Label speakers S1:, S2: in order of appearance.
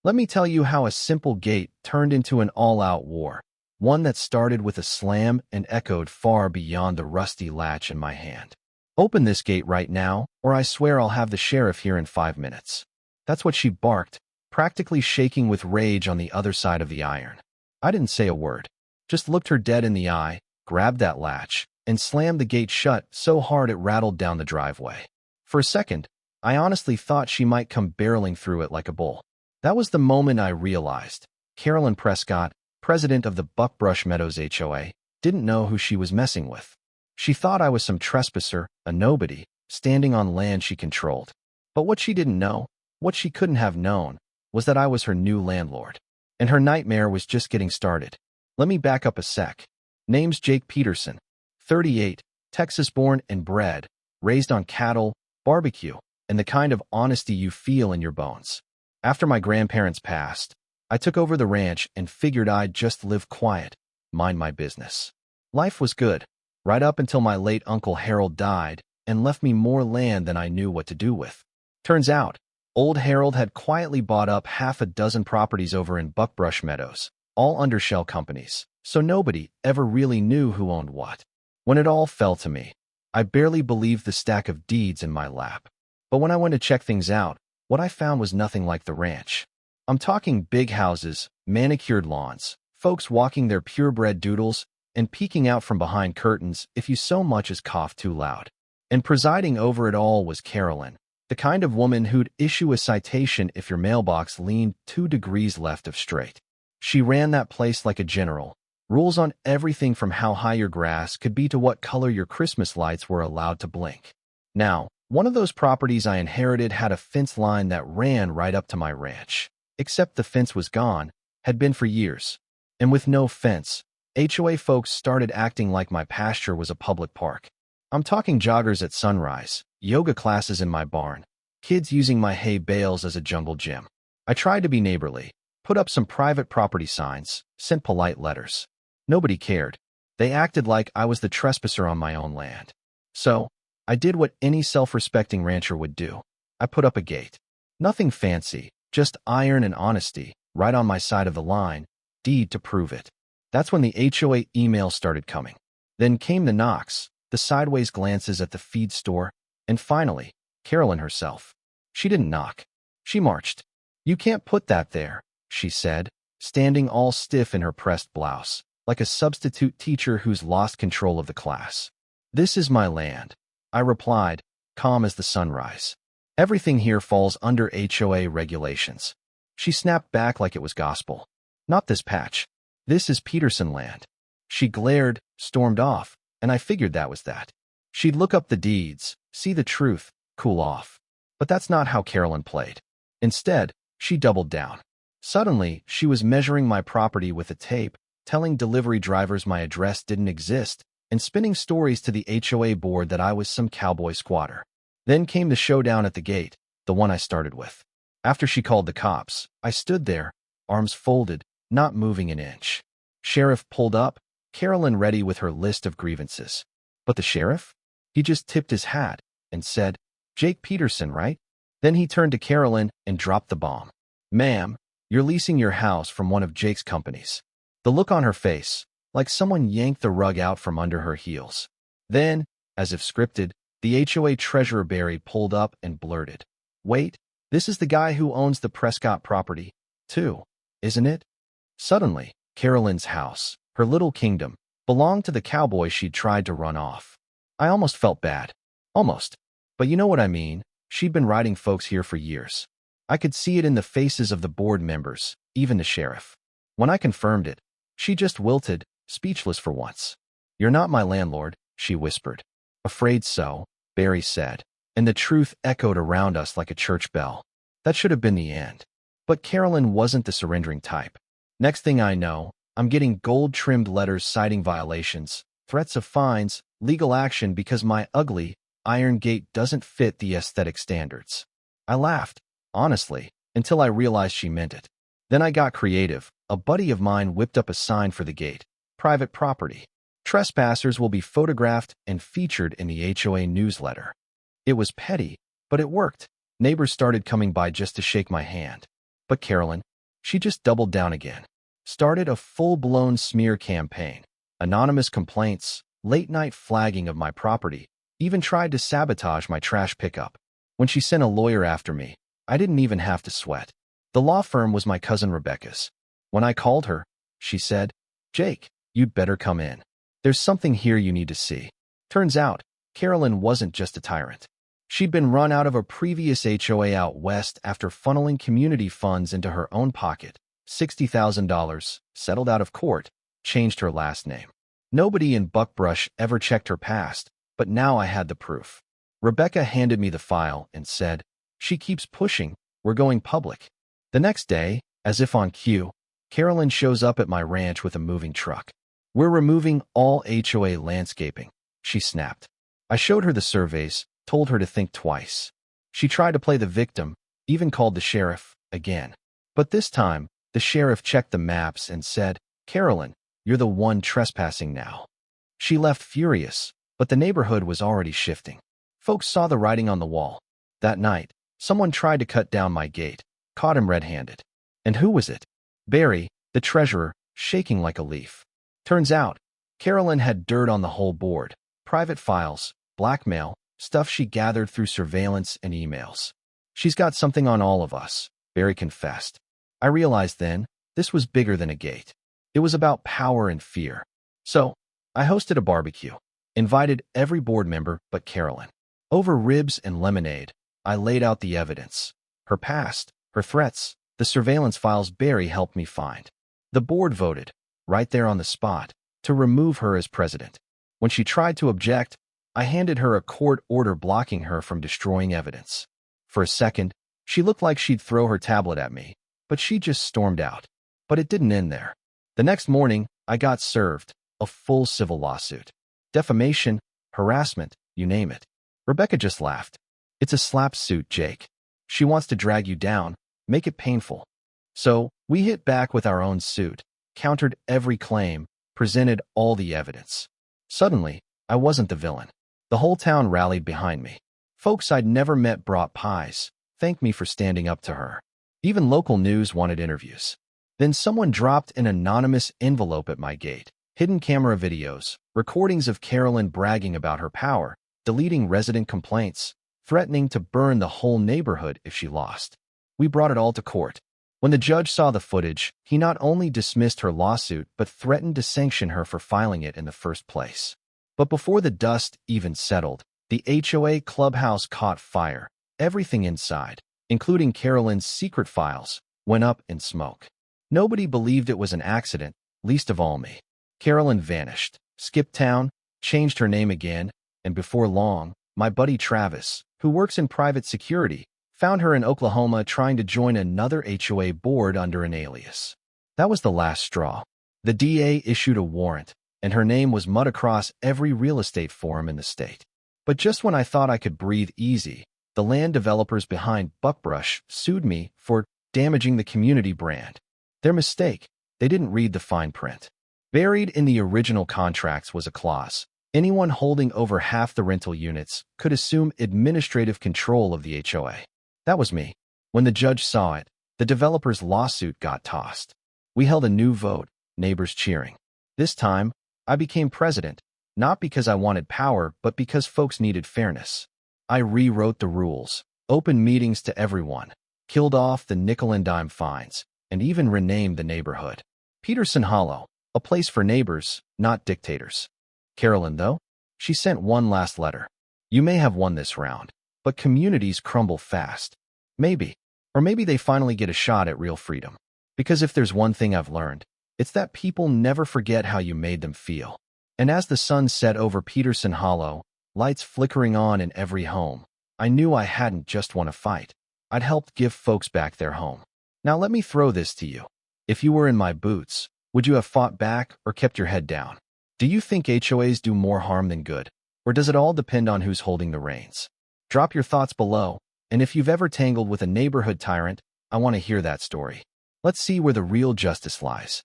S1: Let me tell you how a simple gate turned into an all-out war, one that started with a slam and echoed far beyond the rusty latch in my hand. Open this gate right now, or I swear I'll have the sheriff here in 5 minutes. That's what she barked, practically shaking with rage on the other side of the iron. I didn't say a word, just looked her dead in the eye, grabbed that latch, and slammed the gate shut so hard it rattled down the driveway. For a second, I honestly thought she might come barreling through it like a bull. That was the moment I realized Carolyn Prescott, president of the Buckbrush Meadows HOA, didn't know who she was messing with. She thought I was some trespasser, a nobody, standing on land she controlled. But what she didn't know, what she couldn't have known, was that I was her new landlord. And her nightmare was just getting started. Let me back up a sec. Name's Jake Peterson, 38, Texas-born and bred, raised on cattle, barbecue, and the kind of honesty you feel in your bones. After my grandparents passed, I took over the ranch and figured I'd just live quiet, mind my business. Life was good, right up until my late Uncle Harold died and left me more land than I knew what to do with. Turns out, old Harold had quietly bought up half a dozen properties over in Buckbrush Meadows, all undershell companies, so nobody ever really knew who owned what. When it all fell to me, I barely believed the stack of deeds in my lap. But when I went to check things out, what I found was nothing like the ranch. I'm talking big houses, manicured lawns, folks walking their purebred doodles, and peeking out from behind curtains if you so much as coughed too loud. And presiding over it all was Carolyn, the kind of woman who'd issue a citation if your mailbox leaned 2 degrees left of straight. She ran that place like a general. Rules on everything from how high your grass could be to what color your Christmas lights were allowed to blink. Now, one of those properties I inherited had a fence line that ran right up to my ranch. Except the fence was gone, had been for years. And with no fence, HOA folks started acting like my pasture was a public park. I'm talking joggers at sunrise, yoga classes in my barn, kids using my hay bales as a jungle gym. I tried to be neighborly, put up some private property signs, sent polite letters. Nobody cared. They acted like I was the trespasser on my own land. So, I did what any self-respecting rancher would do. I put up a gate. Nothing fancy, just iron and honesty, right on my side of the line, deed to prove it. That's when the HOA emails started coming. Then came the knocks, the sideways glances at the feed store, and finally, Carolyn herself. She didn't knock. She marched. "You can't put that there," she said, standing all stiff in her pressed blouse, like a substitute teacher who's lost control of the class. "This is my land," I replied, calm as the sunrise. "Everything here falls under HOA regulations." She snapped back like it was gospel. "Not this patch. This is Peterson land." She glared, stormed off, and I figured that was that. She'd look up the deeds, see the truth, cool off. But that's not how Carolyn played. Instead, she doubled down. Suddenly, she was measuring my property with a tape, telling delivery drivers my address didn't exist, and spinning stories to the HOA board that I was some cowboy squatter. Then came the showdown at the gate, the one I started with. After she called the cops, I stood there, arms folded, not moving an inch. Sheriff pulled up, Carolyn ready with her list of grievances. But the sheriff? He just tipped his hat and said, "Jake Peterson, right?" Then he turned to Carolyn and dropped the bomb. "Ma'am, you're leasing your house from one of Jake's companies." The look on her face, like someone yanked the rug out from under her heels. Then, as if scripted, the HOA treasurer Barry pulled up and blurted, "Wait, this is the guy who owns the Prescott property, too, isn't it?" Suddenly, Carolyn's house, her little kingdom, belonged to the cowboy she'd tried to run off. I almost felt bad. Almost. But you know what I mean. She'd been riding folks here for years. I could see it in the faces of the board members, even the sheriff. When I confirmed it, she just wilted, speechless for once. "You're not my landlord," she whispered. "Afraid so," Barry said, and the truth echoed around us like a church bell. That should have been the end. But Carolyn wasn't the surrendering type. Next thing I know, I'm getting gold-trimmed letters citing violations, threats of fines, legal action because my ugly, iron gate doesn't fit the aesthetic standards. I laughed, honestly, until I realized she meant it. Then I got creative. A buddy of mine whipped up a sign for the gate. "Private property. Trespassers will be photographed and featured in the HOA newsletter." It was petty, but it worked. Neighbors started coming by just to shake my hand. "But Carolyn, She just doubled down again. Started a full-blown smear campaign. Anonymous complaints, late-night flagging of my property, even tried to sabotage my trash pickup. When she sent a lawyer after me, I didn't even have to sweat. The law firm was my cousin Rebecca's. When I called her, she said, "Jake, you'd better come in. There's something here you need to see." Turns out, Carolyn wasn't just a tyrant. She'd been run out of a previous HOA out west after funneling community funds into her own pocket. $60,000, settled out of court, changed her last name. Nobody in Buckbrush ever checked her past, but now I had the proof. Rebecca handed me the file and said, "She keeps pushing, we're going public." The next day, as if on cue, Carolyn shows up at my ranch with a moving truck. "We're removing all HOA landscaping," she snapped. I showed her the surveys, told her to think twice. She tried to play the victim, even called the sheriff, again. But this time, the sheriff checked the maps and said, "Carolyn, you're the one trespassing now." She left furious, but the neighborhood was already shifting. Folks saw the writing on the wall. That night, someone tried to cut down my gate, caught him red-handed. And who was it? Barry, the treasurer, shaking like a leaf. Turns out, Carolyn had dirt on the whole board, private files, blackmail, stuff she gathered through surveillance and emails. "She's got something on all of us," Barry confessed. I realized then, this was bigger than a gate. It was about power and fear. So, I hosted a barbecue, invited every board member but Carolyn. Over ribs and lemonade, I laid out the evidence. Her past, her threats, the surveillance files Barry helped me find. The board voted, right there on the spot, to remove her as president. When she tried to object, I handed her a court order blocking her from destroying evidence. For a second, she looked like she'd throw her tablet at me, but she just stormed out. But it didn't end there. The next morning, I got served a full civil lawsuit. Defamation, harassment, you name it. Rebecca just laughed. "It's a slap suit, Jake. She wants to drag you down, make it painful." So, we hit back with our own suit, countered every claim, presented all the evidence. Suddenly, I wasn't the villain. The whole town rallied behind me. Folks I'd never met brought pies, thanked me for standing up to her. Even local news wanted interviews. Then someone dropped an anonymous envelope at my gate. Hidden camera videos, recordings of Carolyn bragging about her power, deleting resident complaints, threatening to burn the whole neighborhood if she lost. We brought it all to court. When the judge saw the footage, he not only dismissed her lawsuit but threatened to sanction her for filing it in the first place. But before the dust even settled, the HOA clubhouse caught fire. Everything inside, including Carolyn's secret files, went up in smoke. Nobody believed it was an accident, least of all me. Carolyn vanished, skipped town, changed her name again, and before long, my buddy Travis, who works in private security, found her in Oklahoma trying to join another HOA board under an alias. That was the last straw. The DA issued a warrant, and her name was mud across every real estate forum in the state. But just when I thought I could breathe easy, the land developers behind Buckbrush sued me for damaging the community brand. Their mistake, they didn't read the fine print. Buried in the original contracts was a clause. Anyone holding over half the rental units could assume administrative control of the HOA. That was me. When the judge saw it, the developer's lawsuit got tossed. We held a new vote, neighbors cheering. This time, I became president, not because I wanted power, but because folks needed fairness. I rewrote the rules, opened meetings to everyone, killed off the nickel and dime fines, and even renamed the neighborhood. Peterson Hollow, a place for neighbors, not dictators. Carolyn, though, she sent one last letter. "You may have won this round, but communities crumble fast. Maybe, or maybe they finally get a shot at real freedom. Because if there's one thing I've learned, it's that people never forget how you made them feel." And as the sun set over Peterson Hollow, lights flickering on in every home, I knew I hadn't just won a fight. I'd helped give folks back their home. Now let me throw this to you. If you were in my boots, would you have fought back or kept your head down? Do you think HOAs do more harm than good? Or does it all depend on who's holding the reins? Drop your thoughts below, and if you've ever tangled with a neighborhood tyrant, I want to hear that story. Let's see where the real justice lies.